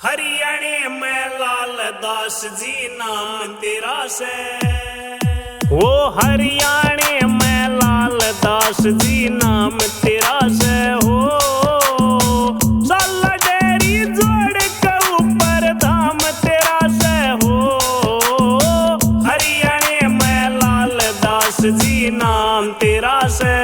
हरियाणे में लाल दास जी नाम तेरा से। वो हरियाणे में लाल दास जी नाम तेरा से हो। साला डेरी जोड़ के ऊपर धाम तेरा से हो। हरियाणे में लाल दास जी नाम तेरा से।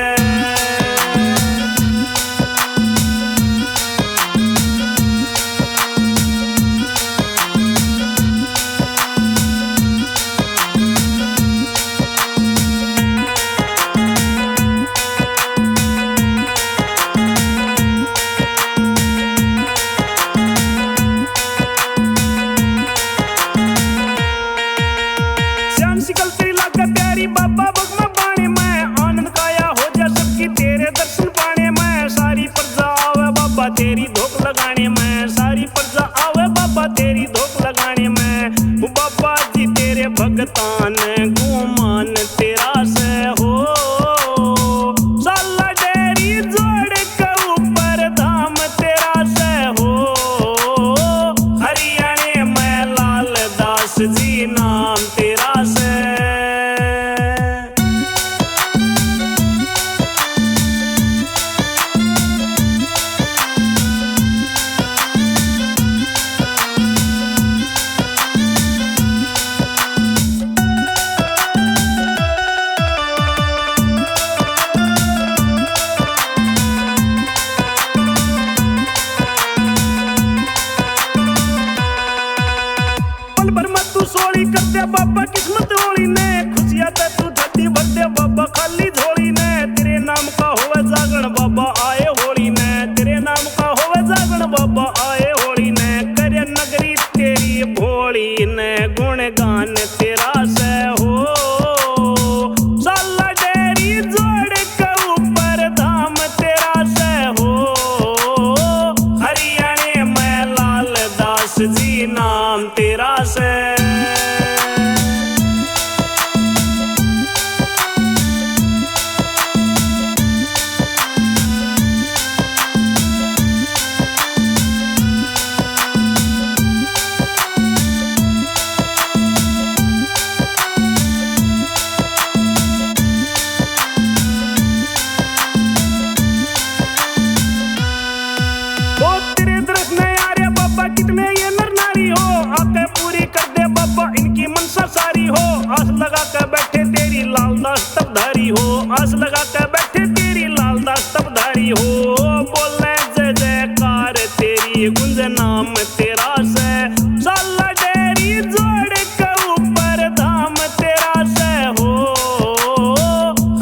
बाबा बगमा बाणे में आनंद काया हो जा सबकी तेरे दर्शन पाने में। सारी प्रजा आवे बाबा तेरी धोख लगाने में। सारी प्रजा आवे बाबा तेरी धोख लगाने में। बाबा जी तेरे भगतान गुमान तेरा से हो। साला डेरी जोड़ के ऊपर धाम तेरा से हो। हरियाणे में लाल दास जी नाम तेरा से। तू सोली कर दे बाबा किस्मत होली ने। खुशियां ते तू धरती भर दे बाबा खाली झोली ने। तेरे नाम का होवे जागरण बाबा आए होली ने। तेरे नाम का होवे जागरण बाबा आए होली ने। करे नगरी तेरी भोली ने गुणगान तेरा से हो। साला डेरी जोड़ के ऊपर धाम तेरा से हो। हरियाणे में लाल दास जी नाम तेरा से। कितने ये नर नारी हो आके पूरी कर दे बाबा इनकी मनसा सारी हो। आस लगा के बैठे तेरी लाल दास तबधारी हो। आस लगा के बैठे तेरी लाल दास तबधारी हो। बोले जय जयकार तेरी गुंज नाम तेरा से। साला डेरी जोड़ के ऊपर धाम तेरा से हो।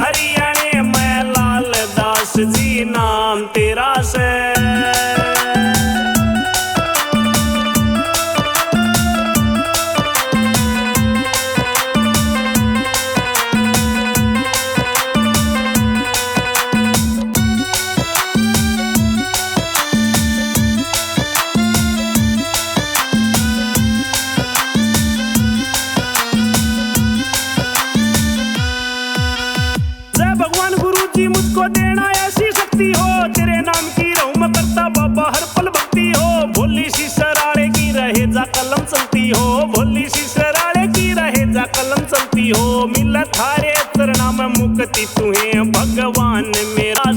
हरियाणे में लाल दास जी नाम तेरा से। भगवान गुरु जी मुझको देना ऐसी शक्ति हो। तेरे नाम की रहूं मैं करता बाबा हर पल भक्ति हो। भोली सी सराड़े की रहे जा कलम चलती हो। भोली सी सराड़े की रहे जा कलम चलती हो। मिल थारे चरणा में मुक्ति तू है भगवान मेरा।